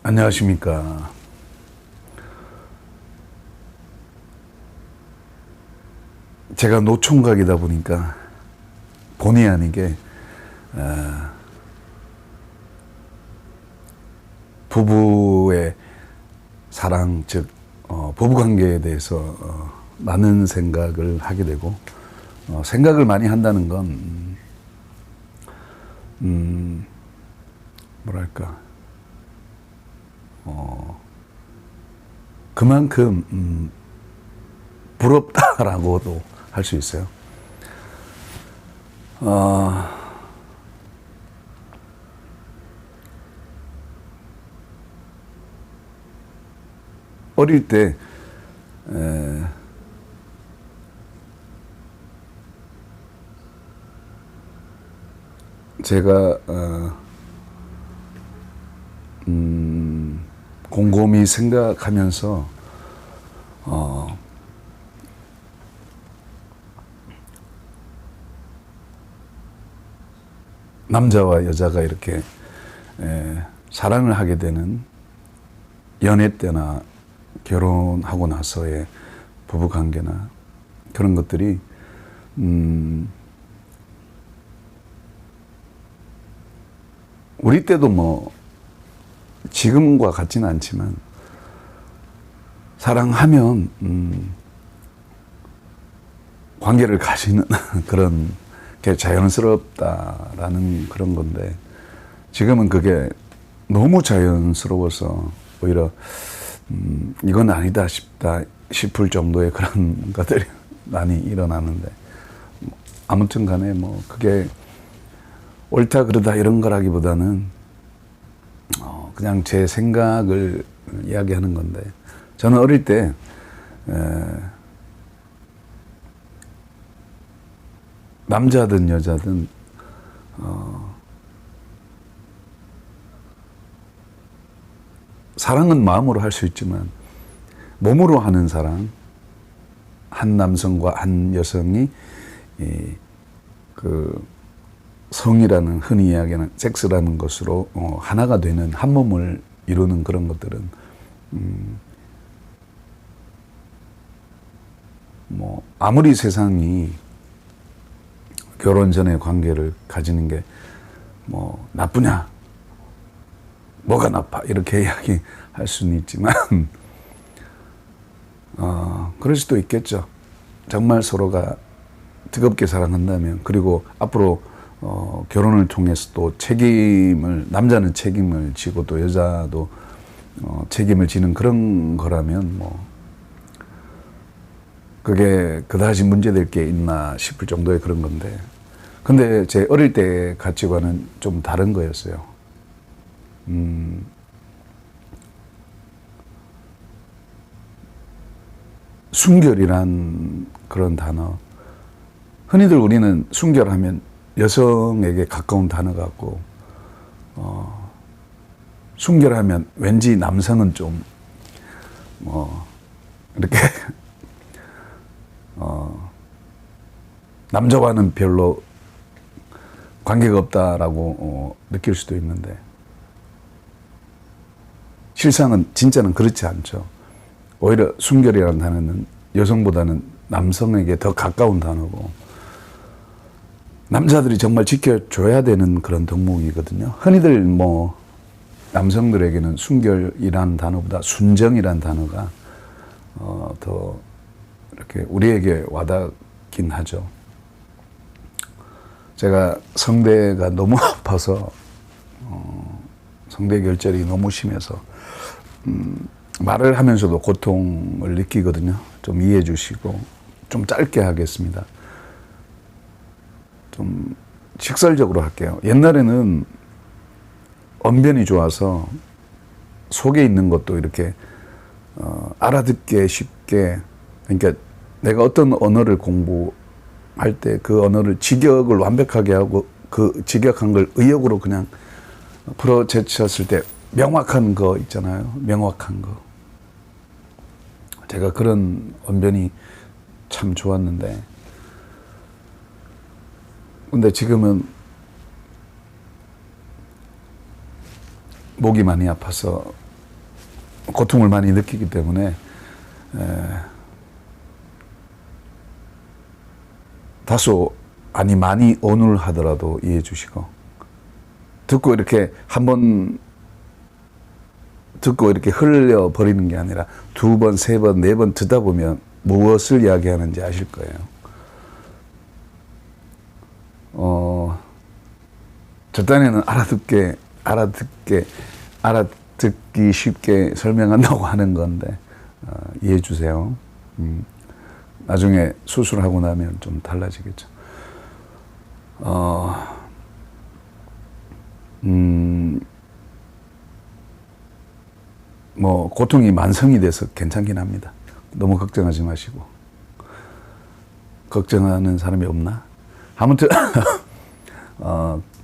안녕하십니까. 제가 노총각이다 보니까 본의 아니게 부부의 사랑, 즉 부부관계에 대해서 많은 생각을 하게 되고, 생각을 많이 한다는 건 뭐랄까, 그만큼 부럽다라고도 할 수 있어요. 어릴 때 제가 곰곰이 생각하면서 남자와 여자가 이렇게 사랑을 하게 되는 연애 때나 결혼하고 나서의 부부관계나 그런 것들이 우리 때도 뭐 지금과 같지는 않지만 사랑하면 관계를 가지는 그런 게 자연스럽다라는 그런 건데, 지금은 그게 너무 자연스러워서 오히려 이건 아니다 싶을 정도의 그런 것들이 많이 일어나는데, 아무튼 간에 뭐 그게 옳다 그르다 이런 거라기보다는 그냥 제 생각을 이야기하는 건데, 저는 어릴 때 남자든 여자든 사랑은 마음으로 할 수 있지만 몸으로 하는 사랑, 한 남성과 한 여성이 그 성이라는, 흔히 이야기하는 섹스라는 것으로 하나가 되는, 한 몸을 이루는 그런 것들은 뭐 아무리 세상이 결혼 전에 관계를 가지는 게 뭐 나쁘냐, 뭐가 나빠, 이렇게 이야기할 수는 있지만 그럴 수도 있겠죠. 정말 서로가 뜨겁게 사랑한다면, 그리고 앞으로 결혼을 통해서 또 남자는 책임을 지고 또 여자도 책임을 지는 그런 거라면 뭐 그게 그다지 문제될 게 있나 싶을 정도의 그런 건데, 근데 제 어릴 때 가치관은 좀 다른 거였어요. 순결이란 그런 단어, 흔히들 우리는 순결하면 여성에게 가까운 단어 같고, 순결하면 왠지 남성은 좀 이렇게 남자와는 별로 관계가 없다라고 느낄 수도 있는데, 실상은 진짜는 그렇지 않죠. 오히려 순결이라는 단어는 여성보다는 남성에게 더 가까운 단어고, 남자들이 정말 지켜줘야 되는 그런 덕목이거든요. 흔히들 뭐 남성들에게는 순결이라는 단어보다 순정이라는 단어가 더 이렇게 우리에게 와닿긴 하죠. 제가 성대가 너무 아파서 성대 결절이 너무 심해서 말을 하면서도 고통을 느끼거든요. 좀 이해해 주시고 좀 짧게 하겠습니다. 좀 직설적으로 할게요. 옛날에는 언변이 좋아서 속에 있는 것도 이렇게 알아듣게 쉽게, 그러니까 내가 어떤 언어를 공부할 때 그 언어를 직역을 완벽하게 하고 그 직역한 걸 의역으로 그냥 풀어 제쳤을 때 명확한 거 있잖아요. 명확한 거. 제가 그런 언변이 참 좋았는데, 근데 지금은 목이 많이 아파서 고통을 많이 느끼기 때문에 다소 아니 많이 어눌하더라도 이해해 주시고, 듣고 이렇게 한번 듣고 이렇게 흘려버리는 게 아니라 두 번, 세 번, 네 번 듣다 보면 무엇을 이야기하는지 아실 거예요. 저 딴에는 알아듣기 쉽게 설명한다고 하는 건데, 이해해 주세요. 나중에 수술하고 나면 좀 달라지겠죠. 뭐 고통이 만성이 돼서 괜찮긴 합니다. 너무 걱정하지 마시고. 걱정하는 사람이 없나?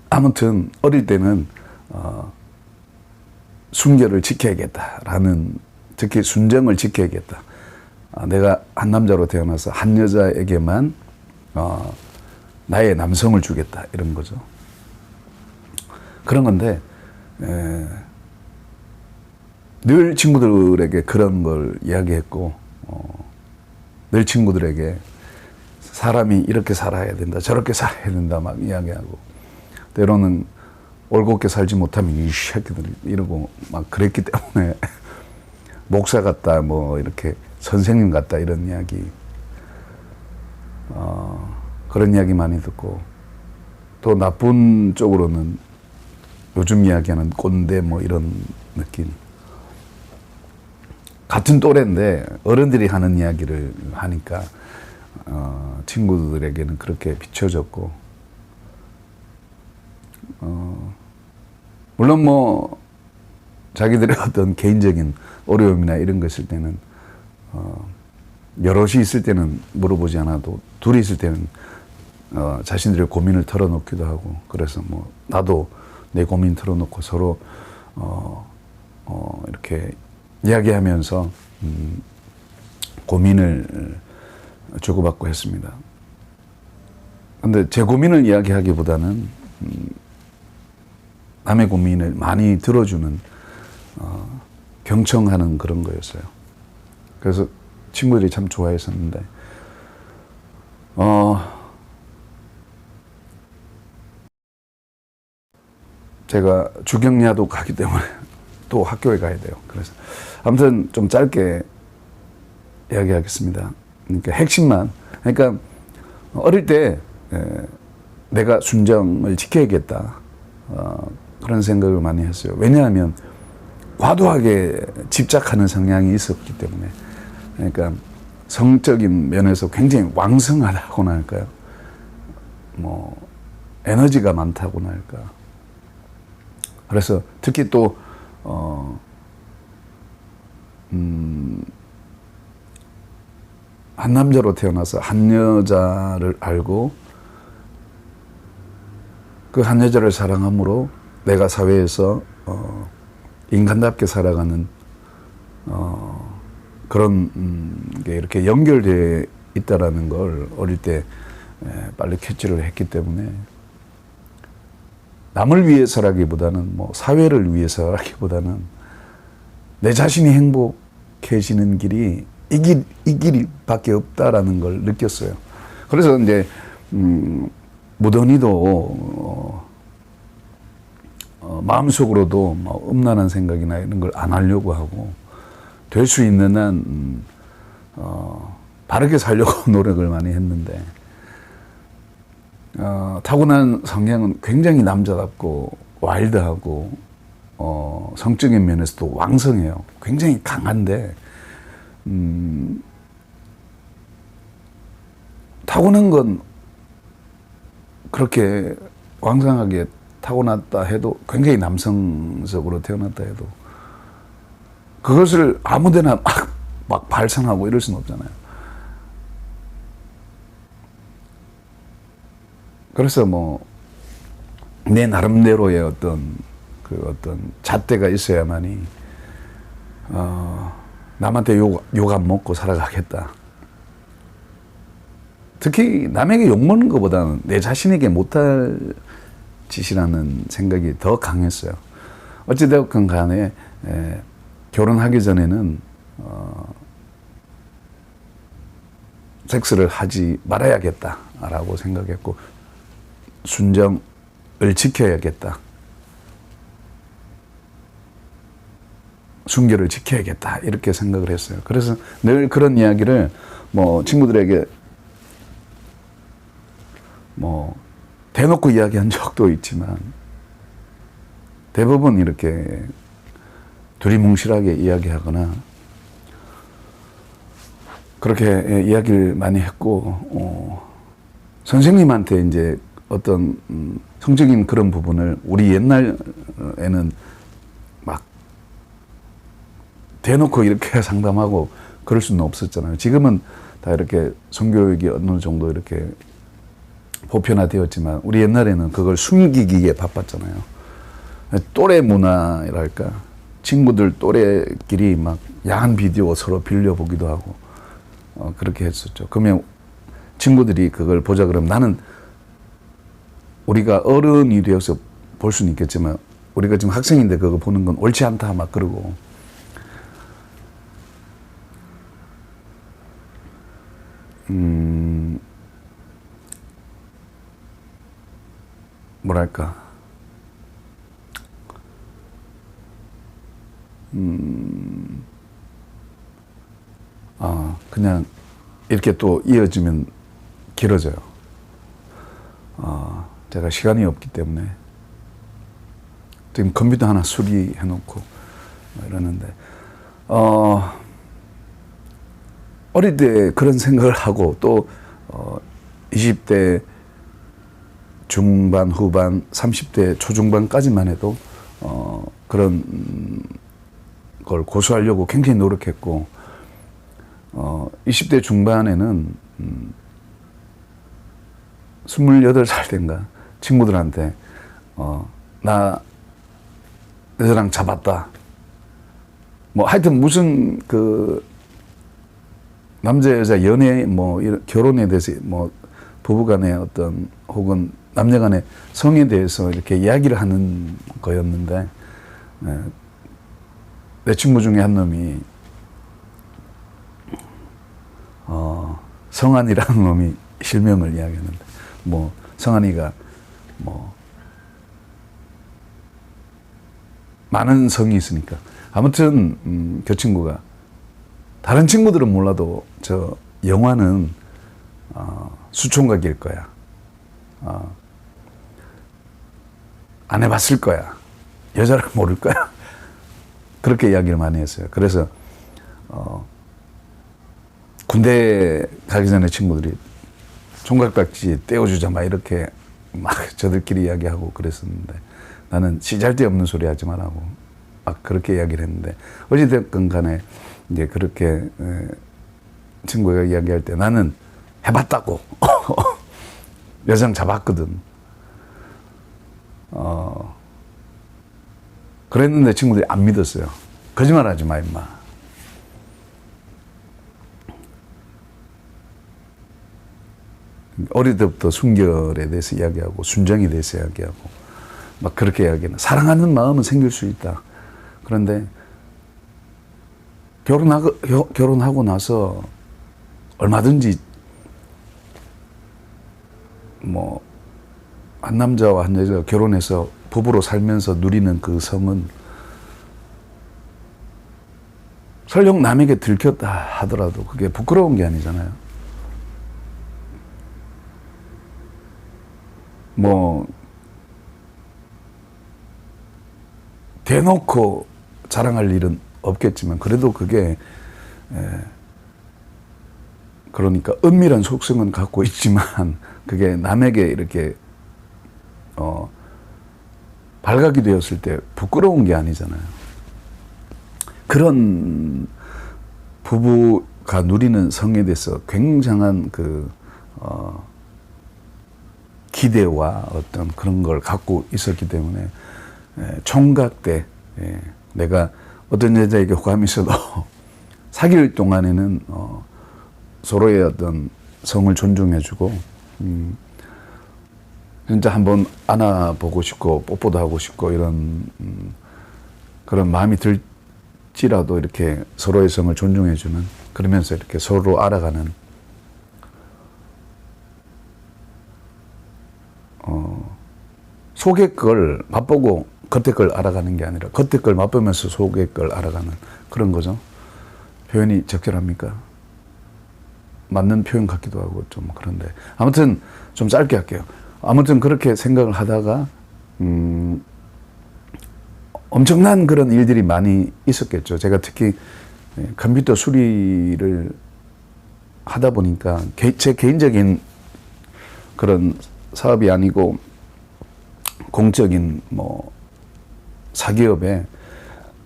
아무튼 어릴 때는 순결을 지켜야겠다라는, 특히 순정을 지켜야겠다. 내가 한 남자로 태어나서 한 여자에게만 나의 남성을 주겠다, 이런 거죠. 그런 건데 늘 친구들에게 그런 걸 이야기했고, 늘 친구들에게 사람이 이렇게 살아야 된다, 저렇게 살아야 된다 막 이야기하고, 때로는 올곧게 살지 못하면 이 새끼들 이러고 막 그랬기 때문에 목사 같다, 뭐 이렇게 선생님 같다, 이런 이야기, 그런 이야기 많이 듣고, 또 나쁜 쪽으로는 요즘 이야기하는 꼰대 뭐 이런 느낌. 같은 또래인데 어른들이 하는 이야기를 하니까 친구들에게는 그렇게 비춰졌고, 물론 뭐 자기들의 어떤 개인적인 어려움이나 이런 거 있을 때는 여럿이 있을 때는 물어보지 않아도 둘이 있을 때는 자신들의 고민을 털어놓기도 하고, 그래서 뭐 나도 내 고민 털어놓고 서로 이렇게 이야기하면서 고민을 주고받고 했습니다. 근데 제 고민을 이야기하기보다는 남의 고민을 많이 들어주는, 경청하는 그런 거였어요. 그래서 친구들이 참 좋아했었는데, 제가 주경야도 가기 때문에 또 학교에 가야 돼요. 그래서 아무튼 좀 짧게 이야기하겠습니다. 그러니까 핵심만, 그러니까 어릴 때 내가 순정을 지켜야겠다, 그런 생각을 많이 했어요. 왜냐하면 과도하게 집착하는 성향이 있었기 때문에. 그러니까 성적인 면에서 굉장히 왕성하다고나 할까요? 뭐 에너지가 많다고나 할까. 그래서 특히 또 한 남자로 태어나서 한 여자를 알고 그 한 여자를 사랑함으로 내가 사회에서 인간답게 살아가는 그런 게 이렇게 연결되어 있다라는 걸 어릴 때 빨리 캐치를 했기 때문에, 남을 위해서라기보다는 뭐 사회를 위해서라기보다는 내 자신이 행복해지는 길이 이 길밖에 없다라는 걸 느꼈어요. 그래서 이제 무던히도 마음속으로도 뭐 음란한 생각이나 이런 걸 안 하려고 하고, 될 수 있는 한 바르게 살려고 노력을 많이 했는데, 타고난 성향은 굉장히 남자답고 와일드하고 성적인 면에서도 왕성해요. 굉장히 강한데 타고난 건 그렇게 왕성하게 타고났다 해도, 굉장히 남성적으로 태어났다 해도 그것을 아무데나 막 발산하고 이럴 수는 없잖아요. 그래서 뭐 내 나름대로의 어떤 잣대가 있어야만이 남한테 욕 안 먹고 살아가겠다. 특히 남에게 욕 먹는 것보다는 내 자신에게 못할 짓이라는 생각이 더 강했어요. 어찌되었건 간에 결혼하기 전에는 섹스를 하지 말아야겠다라고 생각했고 순정을 지켜야겠다. 순결을 지켜야겠다 이렇게 생각을 했어요. 그래서 늘 그런 이야기를 뭐 친구들에게 뭐 대놓고 이야기한 적도 있지만 대부분 이렇게 두리뭉실하게 이야기하거나 그렇게 이야기를 많이 했고 선생님한테 이제 어떤 성적인 그런 부분을 우리 옛날에는 막 대놓고 이렇게 상담하고 그럴 수는 없었잖아요. 지금은 다 이렇게 성교육이 어느 정도 이렇게 보편화되었지만 우리 옛날에는 그걸 숨기기에 바빴잖아요. 또래 문화랄까 친구들 또래끼리 막 야한 비디오 서로 빌려보기도 하고 그렇게 했었죠. 그러면 친구들이 그걸 보자 그러면 나는 우리가 어른이 되어서 볼 수는 있겠지만 우리가 지금 학생인데 그거 보는 건 옳지 않다 막 그러고 뭐랄까 그냥 이렇게 또 이어지면 길어져요. 제가 시간이 없기 때문에 지금 컴퓨터 하나 수리해 놓고 이러는데 어릴 때 그런 생각을 하고 또 20대 중반, 후반, 30대 초중반까지만 해도 그런 걸 고수하려고 굉장히 노력했고 20대 중반에는 28살 때인가 친구들한테 나 여자랑 잡았다. 뭐 하여튼 무슨 그 남자 여자 연애 뭐 이런 결혼에 대해서 뭐 부부간의 어떤 혹은 남녀간의 성에 대해서 이렇게 이야기를 하는 거였는데 내 친구 중에 한 놈이 성한이라는 놈이 실명을 이야기하는데 뭐 성한이가 뭐 많은 성이 있으니까 아무튼 그 친구가 다른 친구들은 몰라도 저 영화는 수총각일 거야. 안 해봤을 거야. 여자를 모를 거야. 그렇게 이야기를 많이 했어요. 그래서 군대 가기 전에 친구들이 총각딱지 떼어주자 막 이렇게 막 저들끼리 이야기하고 그랬었는데 나는 시잘데없는 소리 하지 말라고 막 그렇게 이야기를 했는데 어찌됐건 간에 이제 그렇게 친구가 이야기할 때 나는 해봤다고 여장 잡았거든. 그랬는데 친구들이 안 믿었어요. 거짓말하지 마 임마. 어릴 때부터 순결에 대해서 이야기하고 순정에 대해서 이야기하고 막 그렇게 이야기하는 사랑하는 마음은 생길 수 있다. 그런데 결혼하고 나서 얼마든지 뭐 한 남자와 한 여자가 결혼해서 부부로 살면서 누리는 그 성은 설령 남에게 들켰다 하더라도 그게 부끄러운 게 아니잖아요. 뭐 대놓고 자랑할 일은 없겠지만 그래도 그게 그러니까 은밀한 속성은 갖고 있지만 그게 남에게 이렇게 발각이 되었을 때 부끄러운 게 아니잖아요. 그런 부부가 누리는 성에 대해서 굉장한 그 기대와 어떤 그런 걸 갖고 있었기 때문에 총각 때 내가 어떤 여자에게 호감이 있어도 사귈 동안에는 서로의 어떤 성을 존중해주고 진짜 한번 안아보고 싶고 뽀뽀도 하고 싶고 이런 그런 마음이 들 할지라도 이렇게 서로의 성을 존중해주는, 그러면서 이렇게 서로 알아가는, 속의 걸 맛보고 겉의 걸 알아가는 게 아니라 겉의 걸 맛보면서 속의 걸 알아가는 그런 거죠. 표현이 적절합니까? 맞는 표현 같기도 하고 좀 그런데, 아무튼 좀 짧게 할게요. 아무튼 그렇게 생각을 하다가 엄청난 그런 일들이 많이 있었겠죠. 제가 특히 컴퓨터 수리를 하다 보니까 제 개인적인 그런 사업이 아니고 공적인 뭐 사기업에,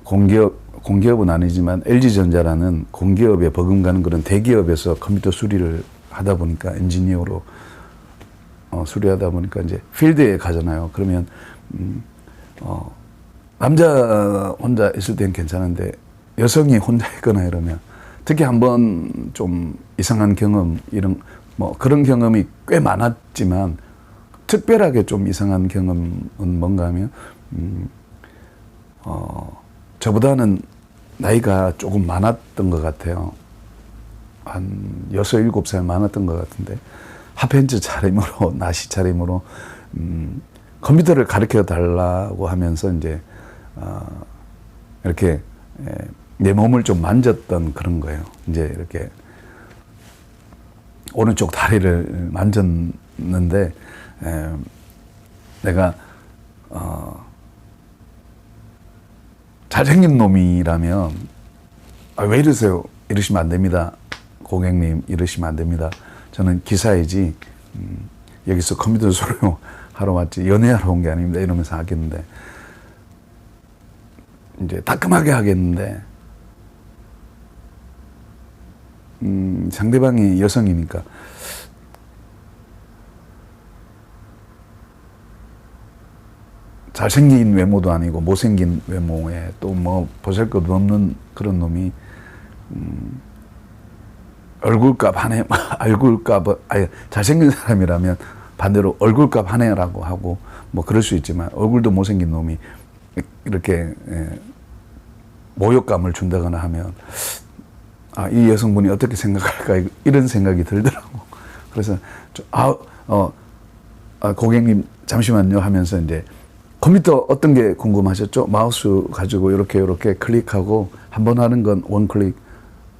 공기업은 아니지만 LG전자라는 공기업에 버금가는 그런 대기업에서 컴퓨터 수리를 하다 보니까, 엔지니어로 수리하다 보니까 이제 필드에 가잖아요. 그러면 남자 혼자 있을 땐 괜찮은데 여성이 혼자 있거나 이러면, 특히 한번 좀 이상한 경험, 이런 뭐 그런 경험이 꽤 많았지만 특별하게 좀 이상한 경험은 뭔가 하면 저보다는 나이가 조금 많았던 것 같아요. 한 6, 7살 많았던 것 같은데, 핫팬츠 차림으로, 나시 차림으로 컴퓨터를 가르쳐 달라고 하면서 이제 이렇게 내 몸을 좀 만졌던 그런 거예요. 이제 이렇게 오른쪽 다리를 만졌는데, 내가 잘생긴 놈이라면 왜 이러세요? 이러시면 안 됩니다. 고객님, 이러시면 안 됩니다. 저는 기사이지 여기서 컴퓨터 소리로 하러 왔지 연애하러 온 게 아닙니다. 이러면서 하겠는데, 이제 따끔하게 하겠는데 상대방이 여성이니까 잘생긴 외모도 아니고 못생긴 외모에 또 뭐 보잘것 없는 그런 놈이 얼굴값 하네, 얼굴값, 아니, 잘생긴 사람이라면 반대로 얼굴값 하네라고 하고 뭐 그럴 수 있지만, 얼굴도 못생긴 놈이 이렇게 모욕감을 준다거나 하면, 이 여성분이 어떻게 생각할까, 이런 생각이 들더라고. 그래서 고객님 잠시만요 하면서, 이제 컴퓨터 어떤 게 궁금하셨죠? 마우스 가지고 이렇게 클릭하고, 한 번 하는 건 원 클릭,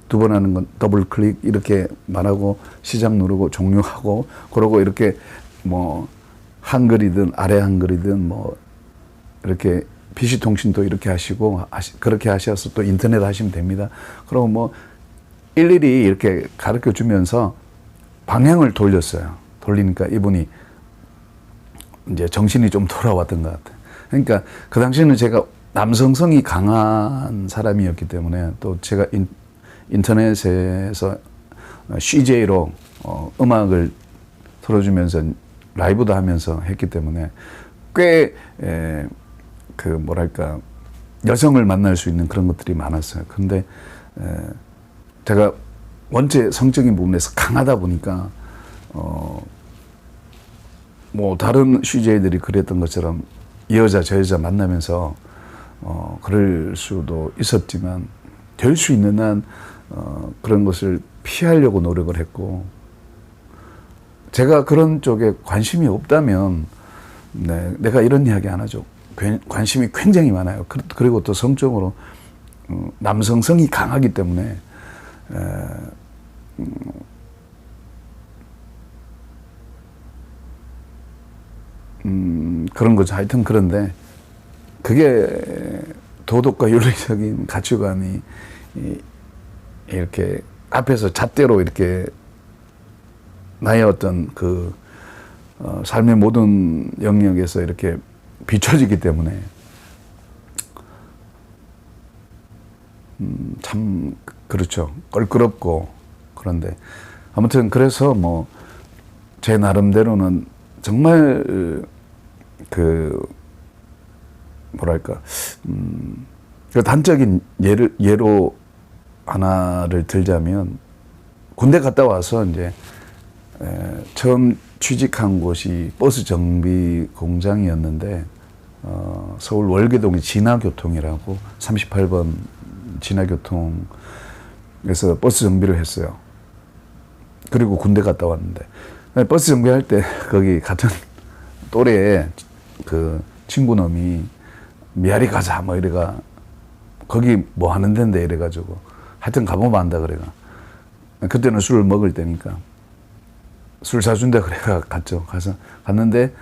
두 번 하는 건 더블 클릭, 이렇게 말하고 시작 누르고 종료하고, 그러고 이렇게 뭐 한글이든 아래 한글이든 뭐 이렇게 PC 통신도 이렇게 하시고, 그렇게 하셔서 또 인터넷 하시면 됩니다. 그리고 뭐 일일이 이렇게 가르쳐 주면서 방향을 돌렸어요. 돌리니까 이분이 이제 정신이 좀 돌아왔던 것 같아요. 그러니까 그 당시에는 제가 남성성이 강한 사람이었기 때문에, 또 제가 인터넷에서 CJ로 음악을 틀어주면서 라이브도 하면서 했기 때문에 꽤 그 뭐랄까 여성을 만날 수 있는 그런 것들이 많았어요. 근데 제가 원체 성적인 부분에서 강하다 보니까 뭐 다른 CJ들이 그랬던 것처럼 이 여자 저 여자 만나면서 그럴 수도 있었지만, 될 수 있는 한 그런 것을 피하려고 노력을 했고, 제가 그런 쪽에 관심이 없다면 내가 이런 이야기 안 하죠. 관심이 굉장히 많아요. 그리고 또 성적으로 남성성이 강하기 때문에 그런 거죠. 하여튼 그런데 그게 도덕과 윤리적인 가치관이 이렇게 앞에서 잣대로 이렇게 나의 어떤 그 삶의 모든 영역에서 이렇게 비춰지기 때문에 참 그렇죠. 껄끄럽고. 그런데 아무튼 그래서 뭐 제 나름대로는 정말 그 뭐랄까 그 단적인 예로 하나를 들자면, 군대 갔다 와서 이제 처음 취직한 곳이 버스 정비 공장이었는데, 서울 월계동의 진화교통이라고 38번 진화교통에서 버스 정비를 했어요. 그리고 군대 갔다 왔는데 버스 정비할 때 거기 같은 또래에 그 친구 놈이 미아리 가자 뭐 이래가 거기 뭐 하는 데인데 이래가지고 하여튼 가보면 안다 그래가 그때는 술을 먹을 때니까 술 사준다 그래가 갔죠. 가서 갔는데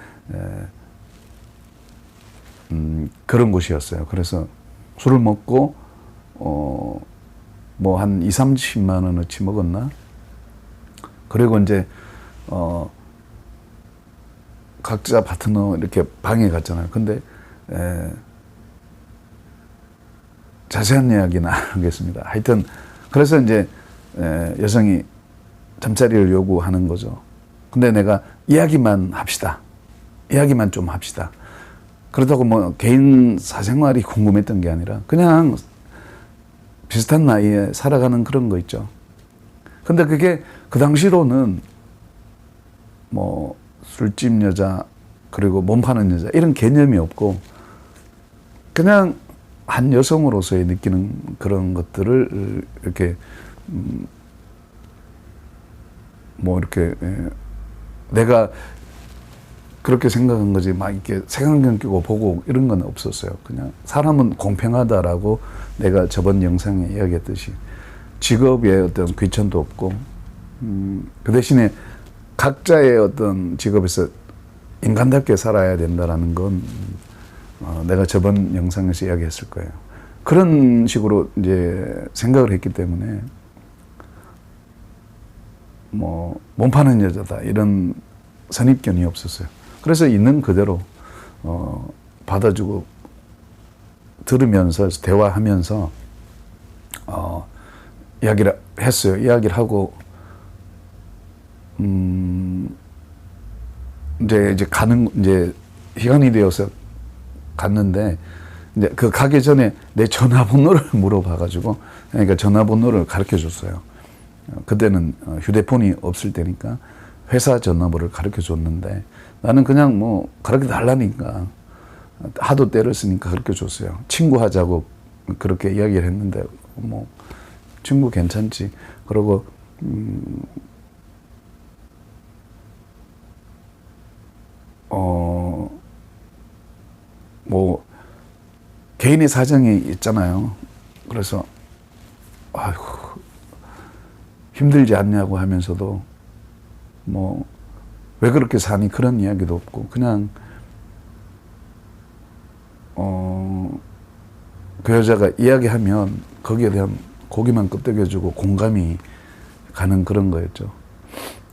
그런 곳이었어요. 그래서 술을 먹고 뭐 한 2, 30만 원어치 먹었나? 그리고 이제 각자 파트너 이렇게 방에 갔잖아요. 근데 자세한 이야기는 안 하겠습니다. 하여튼 그래서 이제 여성이 잠자리를 요구하는 거죠. 근데 내가 이야기만 합시다. 이야기만 좀 합시다. 그렇다고 뭐 개인 사생활이 궁금했던 게 아니라 그냥 비슷한 나이에 살아가는 그런 거 있죠. 근데 그게 그 당시로는 뭐 술집 여자 그리고 몸 파는 여자 이런 개념이 없고 그냥 한 여성으로서의 느끼는 그런 것들을 이렇게 뭐 이렇게 내가 그렇게 생각한 거지 막 이렇게 색안경 끼고 보고 이런 건 없었어요. 그냥 사람은 공평하다라고 내가 저번 영상에 이야기했듯이 직업에 어떤 귀천도 없고 그 대신에 각자의 어떤 직업에서 인간답게 살아야 된다라는 건 내가 저번 영상에서 이야기했을 거예요. 그런 식으로 이제 생각을 했기 때문에 뭐 몸 파는 여자다 이런 선입견이 없었어요. 그래서 있는 그대로 받아주고 들으면서 대화하면서 이야기를 했어요. 이야기를 하고 이제 시간이 되어서 갔는데 이제 그 가기 전에 내 전화번호를 물어봐가지고 그러니까 전화번호를 가르쳐 줬어요. 그때는 휴대폰이 없을 때니까 회사 전화번호를 가르쳐 줬는데 나는 그냥 뭐 가르쳐 달라니까 하도 때를 쓰니까 가르쳐 줬어요. 친구 하자고 그렇게 이야기를 했는데 뭐 친구 괜찮지. 그러고 뭐 개인의 사정이 있잖아요. 그래서 아이고 힘들지 않냐고 하면서도 뭐 왜 그렇게 사니 그런 이야기도 없고 그냥 그 여자가 이야기하면 거기에 대한 고기만 끄덕여주고 공감이 가는 그런 거였죠.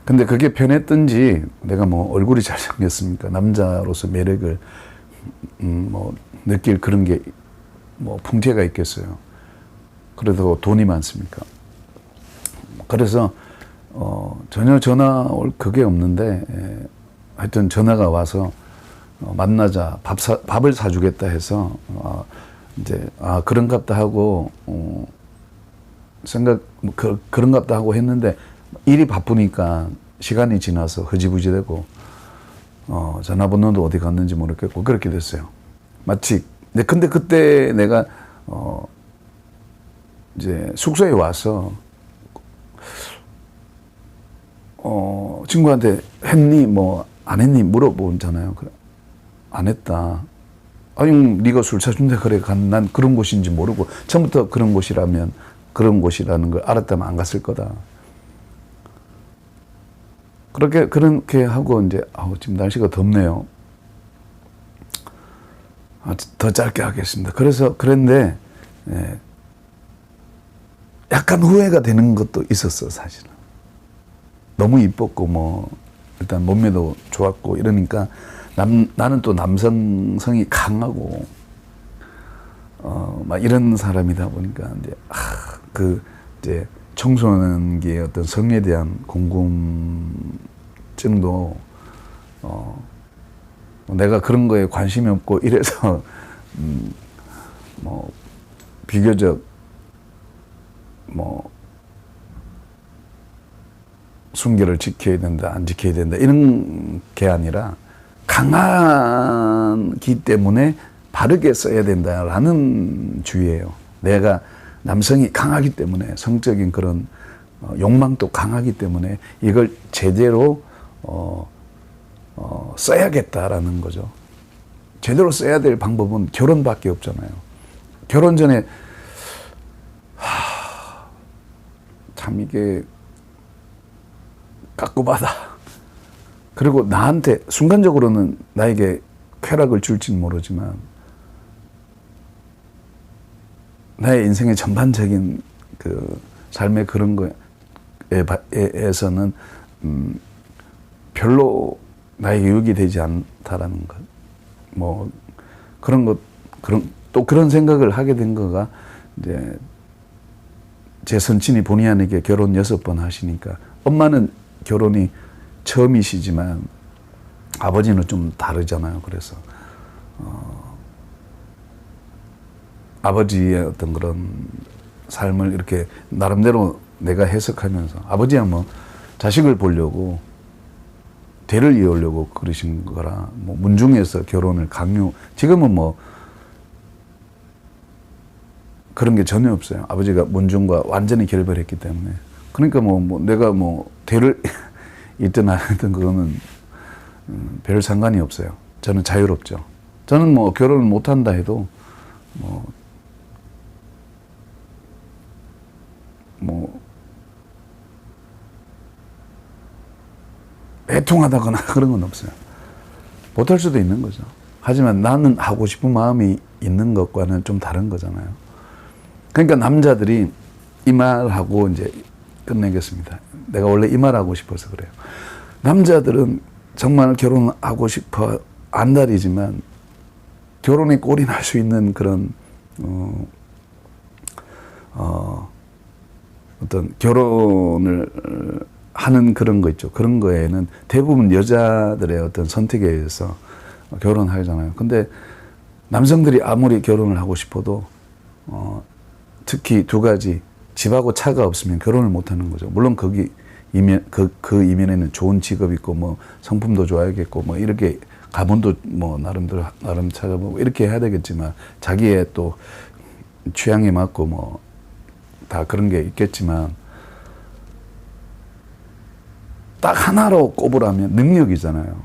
근데 그게 편했던지 내가 뭐 얼굴이 잘생겼으니까 남자로서 매력을 뭐 느낄 그런 게 뭐 풍채가 있겠어요. 그래도 돈이 많습니까? 그래서 전혀 전화 올 그게 없는데 하여튼 전화가 와서 만나자 밥을 사주겠다 해서 이제 그런갑다 하고 그런갑다 하고 했는데 일이 바쁘니까 시간이 지나서 흐지부지되고 전화번호도 어디 갔는지 모르겠고 그렇게 됐어요. 마치 근데 그때 내가 이제 숙소에 와서 친구한테 했니 뭐 안 했니 물어보잖아요. 그래, 안 했다. 아니 네가 술 사준다 그래 난 그런 곳인지 모르고 처음부터 그런 곳이라면 그런 곳이라는 걸 알았다면 안 갔을 거다. 그렇게 하고 이제 지금 날씨가 덥네요. 더 짧게 하겠습니다. 그런데 약간 후회가 되는 것도 있었어 사실은. 너무 이뻤고 뭐 일단 몸매도 좋았고 이러니까 나는 또 남성성이 강하고 막 이런 사람이다 보니까 이제 청소년기의 어떤 성에 대한 궁금증도 내가 그런 거에 관심이 없고 이래서 뭐 비교적 뭐 순결을 지켜야 된다 안 지켜야 된다 이런 게 아니라 강한 기 때문에 바르게 써야 된다라는 주의예요. 내가 남성이 강하기 때문에 성적인 그런 욕망도 강하기 때문에 이걸 제대로 써야겠다라는 거죠. 제대로 써야 될 방법은 결혼밖에 없잖아요. 결혼 전에 참 이게 깝깝하다. 그리고 나한테 순간적으로는 나에게 쾌락을 줄지는 모르지만 나의 인생의 전반적인 그 삶의 그런 거에서는 별로 나에게 유익이 되지 않다라는 것. 뭐 그런 생각을 하게 된 거가 이제 제 선친이 본의 아니게 결혼 6번 하시니까 엄마는 결혼이 처음이시지만 아버지는 좀 다르잖아요. 그래서 아버지의 어떤 그런 삶을 이렇게 나름대로 내가 해석하면서 아버지야 뭐 자식을 보려고 대를 이으려고 그러신 거라 뭐 문중에서 결혼을 지금은 뭐 그런 게 전혀 없어요. 아버지가 문중과 완전히 결별했기 때문에. 그러니까 뭐 내가 뭐 대를 잇든 안 잇든 그거는 별 상관이 없어요. 저는 자유롭죠. 저는 뭐 결혼을 못 한다 해도 애통하다거나 그런 건 없어요. 못할 수도 있는 거죠. 하지만 나는 하고 싶은 마음이 있는 것과는 좀 다른 거잖아요. 그러니까 남자들이 이 말하고 이제 끝내겠습니다. 내가 원래 이 말하고 싶어서 그래요. 남자들은 정말 결혼하고 싶어 안달이지만 결혼에 꼴이 날 수 있는 그런 어떤 결혼을 하는 그런 거 있죠. 그런 거에는 대부분 여자들의 어떤 선택에 의해서 결혼하잖아요. 근데 남성들이 아무리 결혼을 하고 싶어도 특히 두 가지, 집하고 차가 없으면 결혼을 못 하는 거죠. 물론 그 이면에는 좋은 직업 있고 뭐 성품도 좋아야겠고 뭐 이렇게 가문도 뭐 나름 찾아보고 이렇게 해야 되겠지만 자기의 또 취향에 맞고 뭐 다 그런 게 있겠지만 딱 하나로 꼽으라면 능력이잖아요.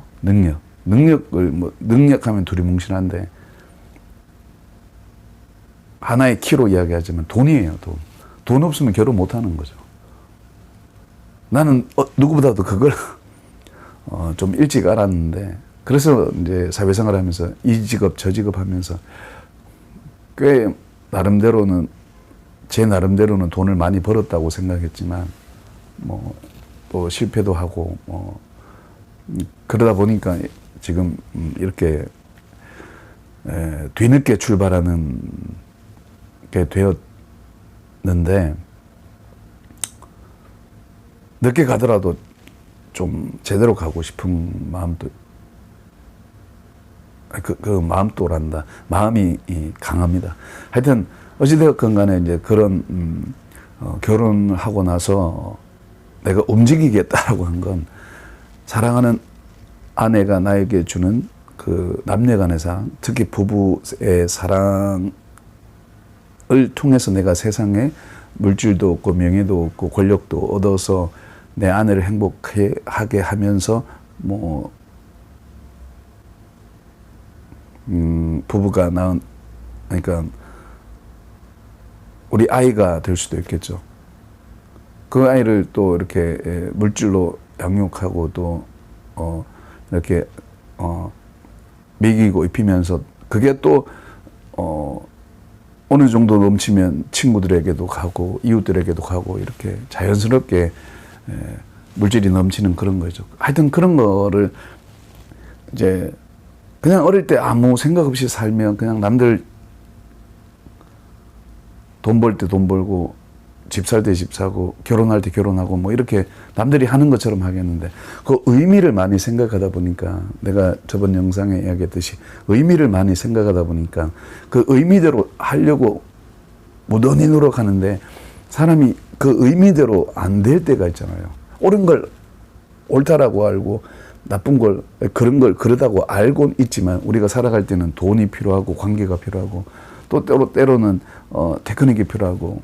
능력하면 둘이 뭉신한데 하나의 키로 이야기하자면 돈이에요. 돈 없으면 결혼 못 하는 거죠. 나는 누구보다도 그걸 좀 일찍 알았는데 그래서 이제 사회생활을 하면서 이 직업 저 직업 하면서 꽤 제 나름대로는 돈을 많이 벌었다고 생각했지만 뭐 또 실패도 하고 그러다 보니까 지금 이렇게 뒤늦게 출발하는 게 되었는데 늦게 가더라도 좀 제대로 가고 싶은 마음도 그 마음도란다. 마음이 강합니다. 하여튼 어찌되었건 간에 이제 그런 결혼을 하고 나서 내가 움직이겠다라고 한 건 사랑하는 아내가 나에게 주는 그 남녀간의 사랑, 특히 부부의 사랑을 통해서 내가 세상에 물질도 없고 명예도 없고 권력도 얻어서 내 아내를 행복하게 하면서 부부가 그러니까 우리 아이가 될 수도 있겠죠. 그 아이를 또 이렇게 물질로 양육하고 또 이렇게 먹이고 입히면서 그게 또 어느 정도 넘치면 친구들에게도 가고 이웃들에게도 가고 이렇게 자연스럽게 물질이 넘치는 그런 거죠. 하여튼 그런 거를 이제 그냥 어릴 때 아무 생각 없이 살면 그냥 남들 돈 벌 때 돈 벌고 집 살 때 집 사고 결혼할 때 결혼하고 뭐 이렇게 남들이 하는 것처럼 하겠는데 그 의미를 많이 생각하다 보니까 내가 저번 영상에 이야기했듯이 의미를 많이 생각하다 보니까 그 의미대로 하려고 무던히 노력하는데 사람이 그 의미대로 안 될 때가 있잖아요. 옳은 걸 옳다라고 알고 나쁜 걸 그런 걸 그러다고 알고는 있지만 우리가 살아갈 때는 돈이 필요하고 관계가 필요하고 또 때로는 테크닉이 필요하고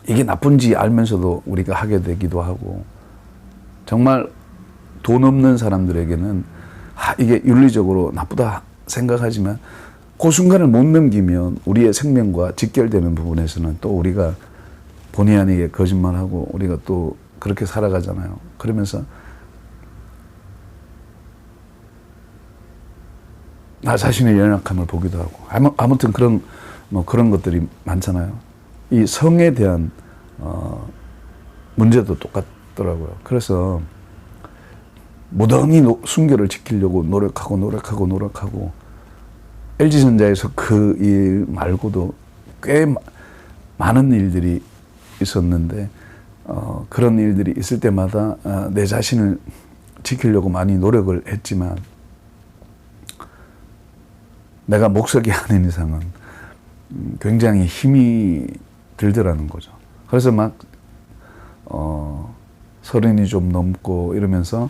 이게 나쁜지 알면서도 우리가 하게 되기도 하고 정말 돈 없는 사람들에게는 이게 윤리적으로 나쁘다 생각하지만 그 순간을 못 넘기면 우리의 생명과 직결되는 부분에서는 또 우리가 본의 아니게 거짓말하고 우리가 또 그렇게 살아가잖아요. 그러면서 나 자신의 연약함을 보기도 하고 아무튼 그런 것들이 많잖아요. 이 성에 대한 문제도 똑같더라고요. 그래서 무던히 순결을 지키려고 노력하고 LG전자에서 그 일 말고도 꽤 많은 일들이 있었는데 그런 일들이 있을 때마다 내 자신을 지키려고 많이 노력을 했지만 내가 목석이 아닌 이상은 굉장히 힘이 들더라는 거죠. 그래서 막 서른이 좀 넘고 이러면서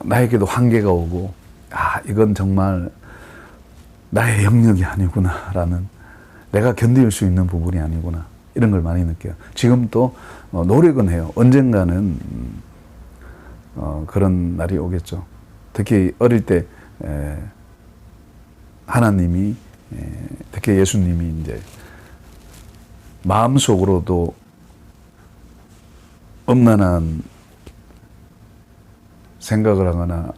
나에게도 한계가 오고 이건 정말 나의 영역이 아니구나라는, 내가 견딜 수 있는 부분이 아니구나 이런 걸 많이 느껴요. 지금 또 노력은 해요. 언젠가는 그런 날이 오겠죠. 특히 어릴 때 하나님이 특히 예수님이 이제 마음속으로도 엄난한 생각을 하거나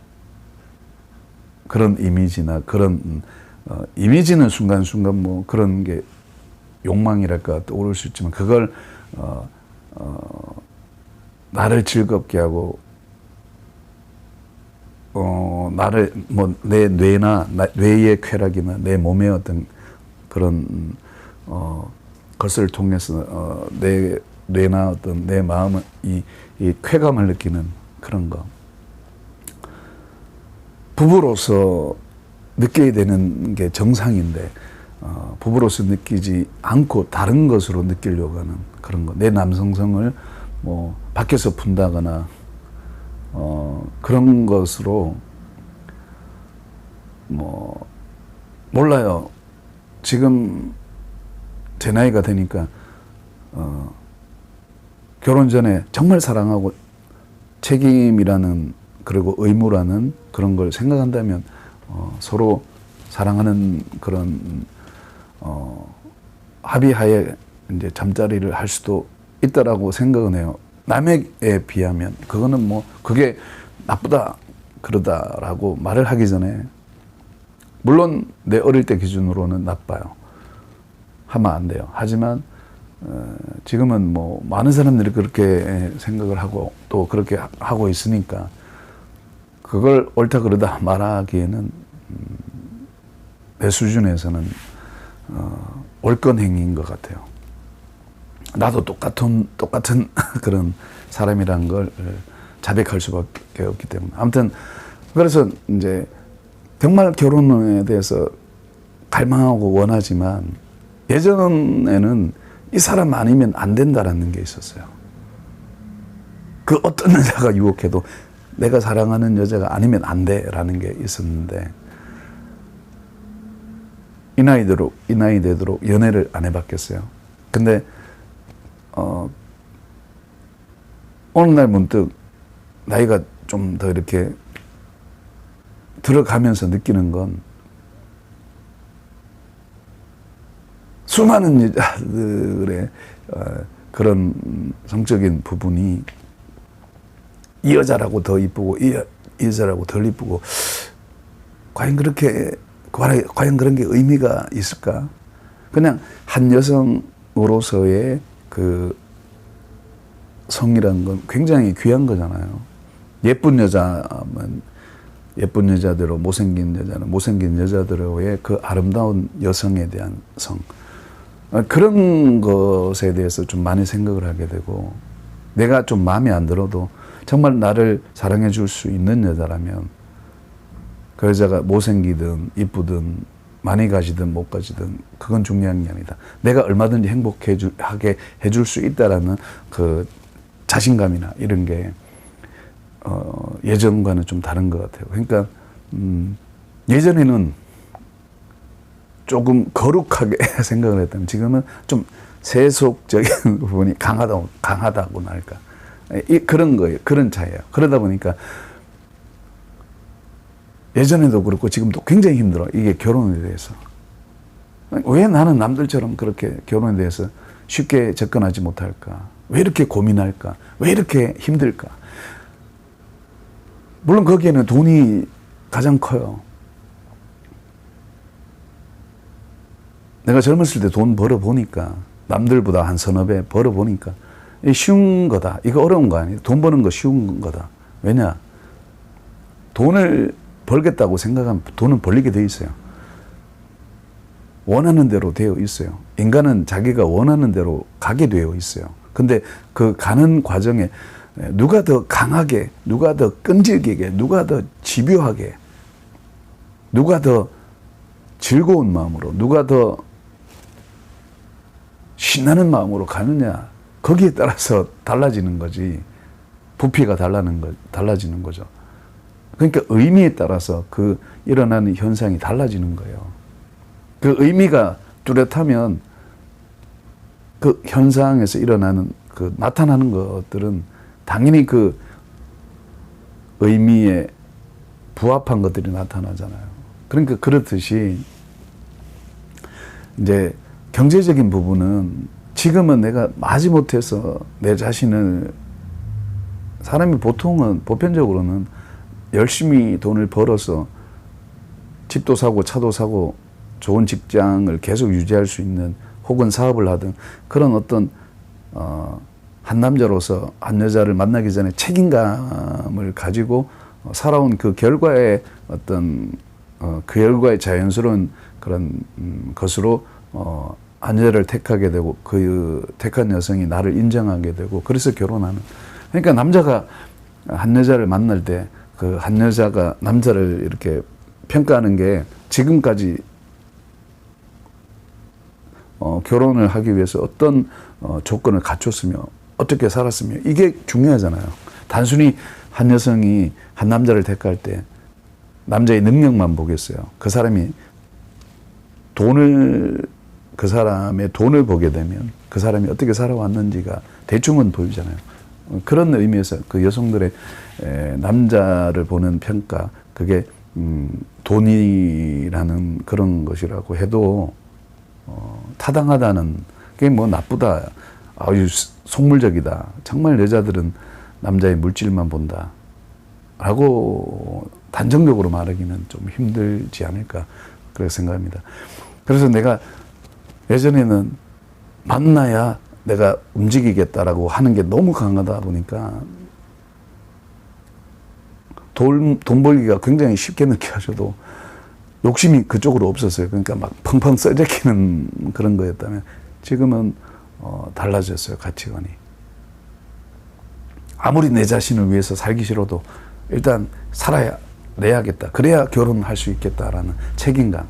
그런 이미지나 그런 이미지는 순간순간 뭐 그런 게 욕망이랄까 떠오를 수 있지만 그걸 나를 즐겁게 하고 나를 뭐 내 뇌나 뇌의 쾌락이나 내 몸의 어떤 그런 것을 통해서 내 뇌나 어떤 내 마음은 이 쾌감을 느끼는 그런 거. 부부로서 느껴야 되는 게 정상인데 부부로서 느끼지 않고 다른 것으로 느끼려고 하는 그런 거. 내 남성성을 뭐 밖에서 푼다거나 그런 것으로 뭐 몰라요. 지금 제 나이가 되니까 결혼 전에 정말 사랑하고 책임이라는 그리고 의무라는 그런 걸 생각한다면 서로 사랑하는 그런 합의하에 이제 잠자리를 할 수도 있다라고 생각은 해요. 남에게 비하면 그거는 뭐 그게 나쁘다 그러다라고 말을 하기 전에 물론 내 어릴 때 기준으로는 나빠요. 하면 안 돼요. 하지만 지금은 뭐 많은 사람들이 그렇게 생각을 하고 또 그렇게 하고 있으니까 그걸 옳다 그러다 말하기에는 내 수준에서는 옳건 행위인 것 같아요. 나도 똑같은 그런 사람이라는 걸 자백할 수밖에 없기 때문에. 아무튼 그래서 이제 정말 결혼에 대해서 갈망하고 원하지만 예전에는 이 사람 아니면 안 된다라는 게 있었어요. 그 어떤 여자가 유혹해도 내가 사랑하는 여자가 아니면 안 돼라는 게 있었는데 이 나이 되도록 연애를 안 해봤겠어요. 근데 어느 날 문득 나이가 좀 더 이렇게 들어가면서 느끼는 건 수많은 여자들의 그런 성적인 부분이 이 여자라고 더 이쁘고 이 여자라고 덜 이쁘고 과연 그런 게 의미가 있을까? 그냥 한 여성으로서의 그 성이라는 건 굉장히 귀한 거잖아요. 예쁜 여자면 예쁜 여자대로 못생긴 여자는 못생긴 여자대로의 그 아름다운 여성에 대한 성. 그런 것에 대해서 좀 많이 생각을 하게 되고 내가 좀 마음에 안 들어도 정말 나를 사랑해 줄 수 있는 여자라면 그 여자가 못생기든 이쁘든 많이 가지든 못 가지든 그건 중요한 게 아니다. 내가 얼마든지 행복하게 해줄 수 있다라는 그 자신감이나 이런 게 예전과는 좀 다른 것 같아요. 그러니까 예전에는 조금 거룩하게 생각을 했다면 지금은 좀 세속적인 부분이 강하다고나 할까. 그런 거예요. 그런 차이예요. 그러다 보니까 예전에도 그렇고 지금도 굉장히 힘들어. 이게 결혼에 대해서. 왜 나는 남들처럼 그렇게 결혼에 대해서 쉽게 접근하지 못할까? 왜 이렇게 고민할까? 왜 이렇게 힘들까? 물론 거기에는 돈이 가장 커요. 내가 젊었을 때 돈 벌어보니까, 남들보다 한 서너 배 벌어보니까, 이게 쉬운 거다. 이거 어려운 거 아니에요. 돈 버는 거 쉬운 거다. 왜냐? 돈을 벌겠다고 생각하면 돈은 벌리게 돼 있어요. 원하는 대로 되어 있어요. 인간은 자기가 원하는 대로 가게 되어 있어요. 근데 그 가는 과정에 누가 더 강하게, 누가 더 끈질기게, 누가 더 집요하게, 누가 더 즐거운 마음으로, 누가 더 신나는 마음으로 가느냐, 거기에 따라서 달라지는 거지. 부피가 달라지는 거죠. 그러니까 의미에 따라서 그 일어나는 현상이 달라지는 거예요. 그 의미가 뚜렷하면 그 현상에서 일어나는 그 나타나는 것들은 당연히 그 의미에 부합한 것들이 나타나잖아요. 그러니까 그렇듯이 이제 경제적인 부분은 지금은 내가 마지못해서 내 자신을, 사람이 보통은 보편적으로는 열심히 돈을 벌어서 집도 사고 차도 사고 좋은 직장을 계속 유지할 수 있는, 혹은 사업을 하든 그런 어떤 한 남자로서 한 여자를 만나기 전에 책임감을 가지고 살아온 그 결과의 어떤 그 결과의 자연스러운 그런 것으로 한 여자를 택하게 되고 그 택한 여성이 나를 인정하게 되고 그래서 결혼하는. 그러니까 남자가 한 여자를 만날 때 그 한 여자가 남자를 이렇게 평가하는 게 지금까지 결혼을 하기 위해서 어떤 조건을 갖췄으며 어떻게 살았으며 이게 중요하잖아요. 단순히 한 여성이 한 남자를 택할 때 남자의 능력만 보겠어요. 그 사람이 그 사람의 돈을 보게 되면 그 사람이 어떻게 살아왔는지가 대충은 보이잖아요. 그런 의미에서 그 여성들의 남자를 보는 평가, 그게 돈이라는 그런 것이라고 해도 타당하다는, 그게 뭐 나쁘다, 아유 속물적이다, 정말 여자들은 남자의 물질만 본다 라고 단정적으로 말하기는 좀 힘들지 않을까 그렇게 생각합니다. 그래서 내가 예전에는 만나야 내가 움직이겠다라고 하는 게 너무 강하다 보니까 돈 벌기가 굉장히 쉽게 느껴져도 욕심이 그쪽으로 없었어요. 그러니까 막 펑펑 써제끼는 그런 거였다면 지금은 달라졌어요. 가치관이. 아무리 내 자신을 위해서 살기 싫어도 일단 내야겠다. 그래야 결혼할 수 있겠다라는 책임감.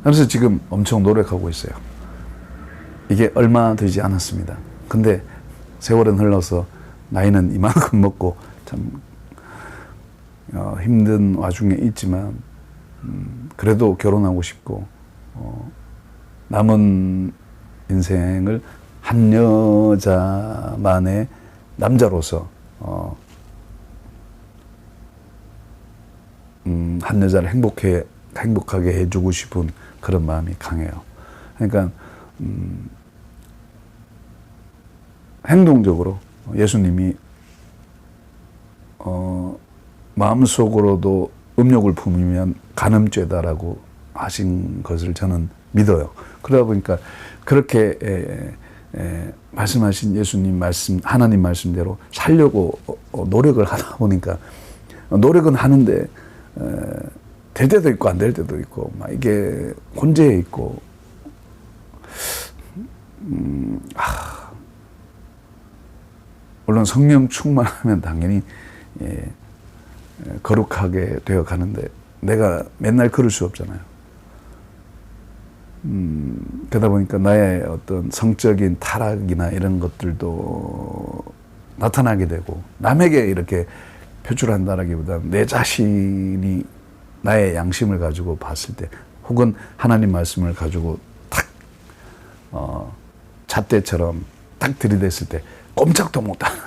그래서 지금 엄청 노력하고 있어요. 이게 얼마 되지 않았습니다. 근데 세월은 흘러서 나이는 이만큼 먹고 참 힘든 와중에 있지만 그래도 결혼하고 싶고 남은 인생을 한 여자만의 남자로서 한 여자를 행복하게 해주고 싶은 그런 마음이 강해요. 그러니까 행동적으로 예수님이 마음속으로도 음욕을 품으면 간음죄다라고 하신 것을 저는 믿어요. 그러다 보니까 그렇게 말씀하신 예수님 말씀, 하나님 말씀대로 살려고 노력을 하다 보니까 노력은 하는데 될 때도 있고 안 될 때도 있고 막 이게 혼재해 있고 물론 성령 충만하면 당연히 거룩하게 되어 가는데 내가 맨날 그럴 수 없잖아요. 그러다 보니까 나의 어떤 성적인 타락이나 이런 것들도 나타나게 되고 남에게 이렇게 표출한다라기보다는 내 자신이 나의 양심을 가지고 봤을 때 혹은 하나님 말씀을 가지고 탁 잣대처럼 딱 들이댔을 때 꼼짝도 못하는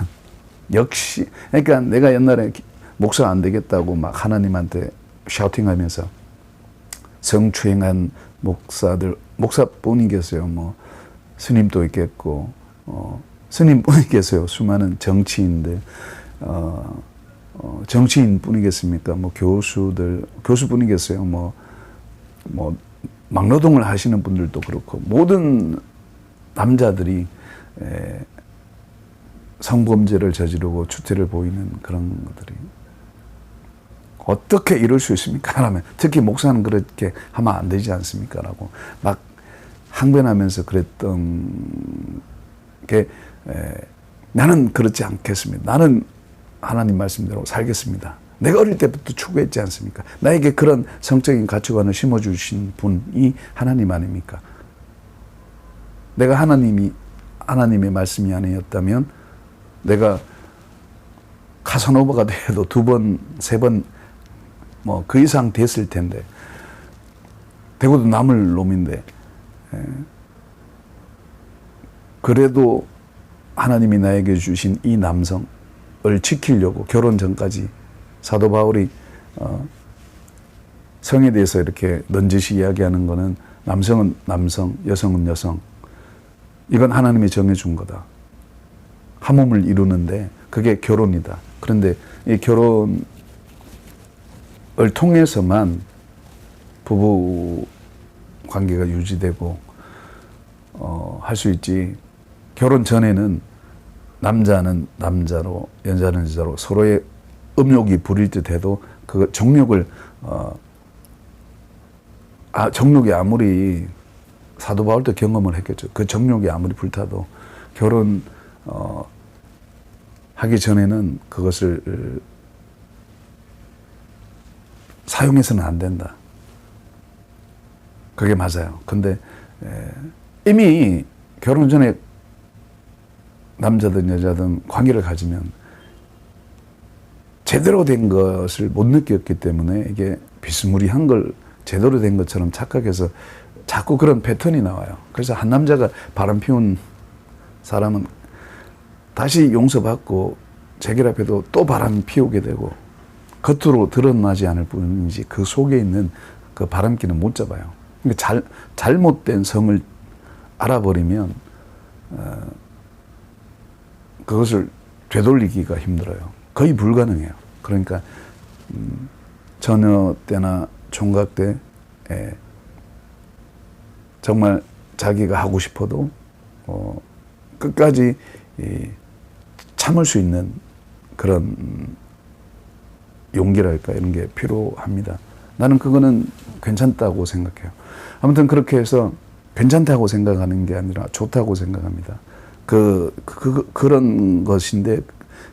역시 그러니까 내가 옛날에 목사 안 되겠다고 막 하나님한테 샤우팅하면서 성추행한 목사뿐이겠어요. 뭐 스님도 있겠고 스님뿐이겠어요. 수많은 정치인들 정치인뿐이겠습니까? 뭐 교수뿐이겠어요. 뭐 막노동을 하시는 분들도 그렇고 모든 남자들이 성범죄를 저지르고 추태를 보이는 그런 것들이 어떻게 이럴 수 있습니까? 라면 특히 목사는 그렇게 하면 안 되지 않습니까? 라고 막 항변하면서 그랬던 게 나는 그렇지 않겠습니다. 나는 하나님 말씀대로 살겠습니다. 내가 어릴 때부터 추구했지 않습니까? 나에게 그런 성적인 가치관을 심어주신 분이 하나님 아닙니까? 내가 하나님의 말씀이 아니었다면 내가 카사노바가 돼도 2번, 3번 뭐 그 이상 됐을 텐데 되고도 남을 놈인데 그래도 하나님이 나에게 주신 이 남성을 지키려고 결혼 전까지 사도 바울이 성에 대해서 이렇게 넌지시 이야기하는 거는 남성은 남성, 여성은 여성 이건 하나님이 정해준 거다. 한 몸을 이루는데 그게 결혼이다. 그런데 이 결혼을 통해서만 부부 관계가 유지되고 할 수 있지. 결혼 전에는 남자는 남자로 여자는 여자로 서로의 음욕이 부릴 듯해도 그 정욕을 정욕이 아무리 사도 바울도 경험을 했겠죠. 그 정욕이 아무리 불타도 결혼 하기 전에는 그것을 사용해서는 안 된다. 그게 맞아요. 근데 이미 결혼 전에 남자든 여자든 관계를 가지면 제대로 된 것을 못 느꼈기 때문에 이게 비스무리한 걸 제대로 된 것처럼 착각해서 자꾸 그런 패턴이 나와요. 그래서 한 남자가 바람 피운 사람은 다시 용서받고 재결합해도 또 바람 피우게 되고 겉으로 드러나지 않을 뿐이지 그 속에 있는 그 바람기는 못 잡아요. 그러니까 잘못된 성을 알아버리면 그것을 되돌리기가 힘들어요. 거의 불가능해요. 그러니까 처녀 때나 총각 때 정말 자기가 하고 싶어도 끝까지 참을 수 있는 그런 용기랄까 이런 게 필요합니다. 나는 그거는 괜찮다고 생각해요. 아무튼 그렇게 해서 괜찮다고 생각하는 게 아니라 좋다고 생각합니다. 그런 것인데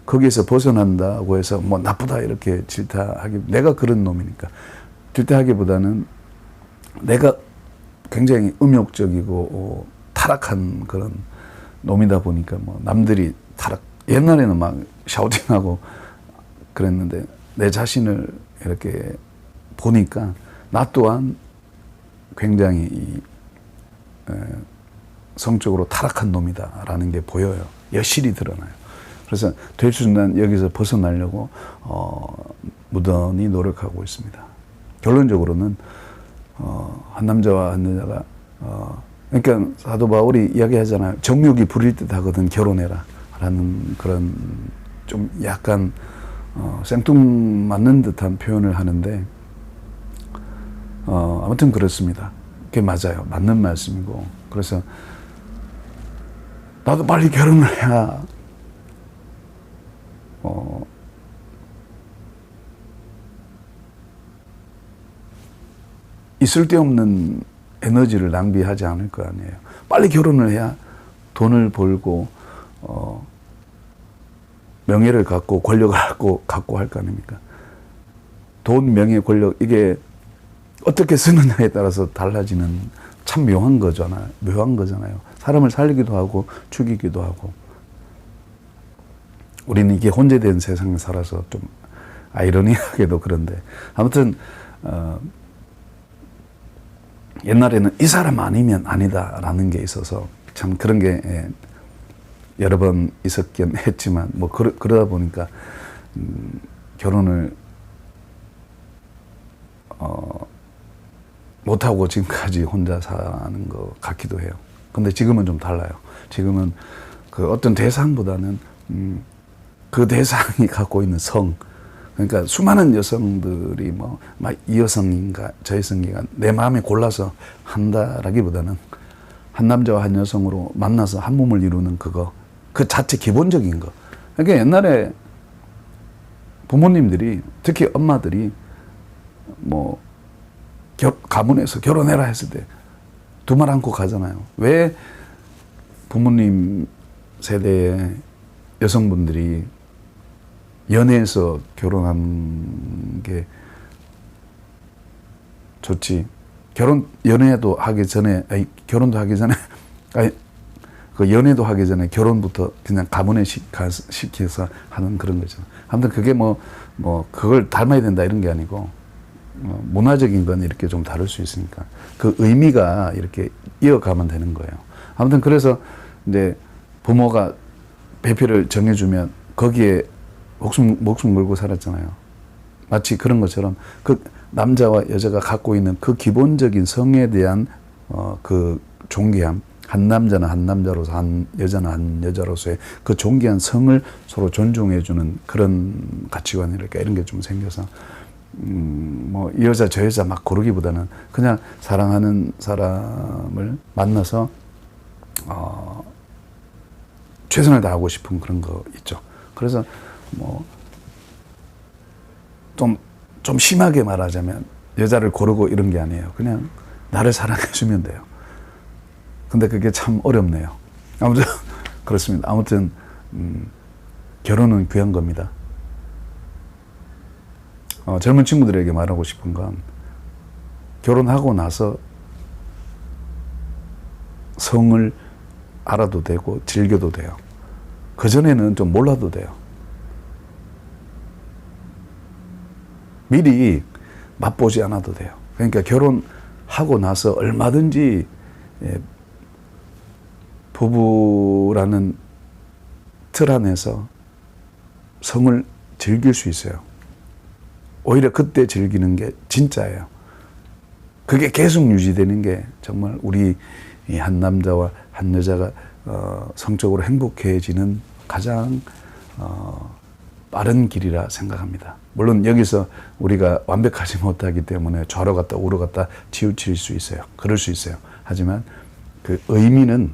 거기에서 벗어난다고 해서 뭐 나쁘다 이렇게 질타하기 내가 그런 놈이니까 질타하기보다는 내가 굉장히 음욕적이고 타락한 그런 놈이다 보니까 뭐 남들이 옛날에는 막 샤우팅하고 그랬는데 내 자신을 이렇게 보니까 나 또한 굉장히 성적으로 타락한 놈이다라는 게 보여요. 여실히 드러나요. 그래서 될 수 있는 여기서 벗어나려고 무던히 노력하고 있습니다. 결론적으로는 한 남자와 한 여자가 그러니까 사도 바울이 이야기하잖아요. 정욕이 부릴 듯 하거든 결혼해라 라는 그런 좀 약간 생뚱맞는 듯한 표현을 하는데 아무튼 그렇습니다. 그게 맞아요. 맞는 말씀이고 그래서 나도 빨리 결혼을 해야 이 쓸데없는 에너지를 낭비하지 않을 거 아니에요. 빨리 결혼을 해야 돈을 벌고 명예를 갖고 권력을 갖고 할 거 아닙니까? 돈, 명예, 권력 이게 어떻게 쓰느냐에 따라서 달라지는 참 묘한 거잖아요. 사람을 살리기도 하고 죽이기도 하고. 우리는 이게 혼재된 세상에 살아서 좀 아이러니하게도 그런데 아무튼 옛날에는 이 사람 아니면 아니다라는 게 있어서 참 그런 게 여러 번 있었긴 했지만 뭐 그러다 보니까 결혼을 못하고 지금까지 혼자 사는 것 같기도 해요. 근데 지금은 좀 달라요. 지금은 그 어떤 대상보다는 그 대상이 갖고 있는 성, 그러니까 수많은 여성들이 뭐 막 이 여성인가 저 여성인가 내 마음에 골라서 한다라기보다는 한 남자와 한 여성으로 만나서 한 몸을 이루는 그거, 그 자체 기본적인 거. 그러니까 옛날에 부모님들이, 특히 엄마들이 뭐 가문에서 결혼해라 했을 때 두 말 안고 가잖아요. 왜 부모님 세대의 여성분들이 연애해서 결혼한 게 좋지? 연애도 하기 전에, 결혼도 하기 전에, 그 연애도 하기 전에 결혼부터 그냥 가문에 시켜서 하는 그런 거죠. 아무튼 그게 그걸 닮아야 된다 이런 게 아니고, 문화적인 건 이렇게 좀 다를 수 있으니까 그 의미가 이렇게 이어가면 되는 거예요. 아무튼 그래서 이제 부모가 배필을 정해주면 거기에 목숨 걸고 살았잖아요. 마치 그런 것처럼 그 남자와 여자가 갖고 있는 그 기본적인 성에 대한 그 존귀함, 한 남자는 한 남자로서, 한 여자는 한 여자로서의 그 존귀한 성을 서로 존중해주는 그런 가치관이랄까 이런 게 좀 생겨서 이 여자 저 여자 막 고르기보다는 그냥 사랑하는 사람을 만나서 최선을 다하고 싶은 그런 거 있죠. 그래서 좀 심하게 말하자면 여자를 고르고 이런 게 아니에요. 그냥 나를 사랑해주면 돼요. 근데 그게 참 어렵네요. 아무튼 그렇습니다. 아무튼 결혼은 귀한 겁니다. 젊은 친구들에게 말하고 싶은 건 결혼하고 나서 성을 알아도 되고 즐겨도 돼요. 그전에는 좀 몰라도 돼요. 미리 맛보지 않아도 돼요. 그러니까 결혼하고 나서 얼마든지 부부라는 틀 안에서 성을 즐길 수 있어요. 오히려 그때 즐기는 게 진짜예요. 그게 계속 유지되는 게 정말 우리 한 남자와 한 여자가 성적으로 행복해지는 가장 빠른 길이라 생각합니다. 물론 여기서 우리가 완벽하지 못하기 때문에 좌로 갔다 우로 갔다 치우칠 수 있어요. 그럴 수 있어요. 하지만 그 의미는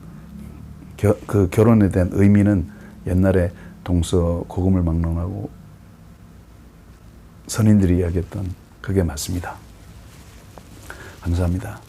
그 결혼에 대한 의미는 옛날에 동서 고금을 막론하고 선인들이 이야기했던 그게 맞습니다. 감사합니다.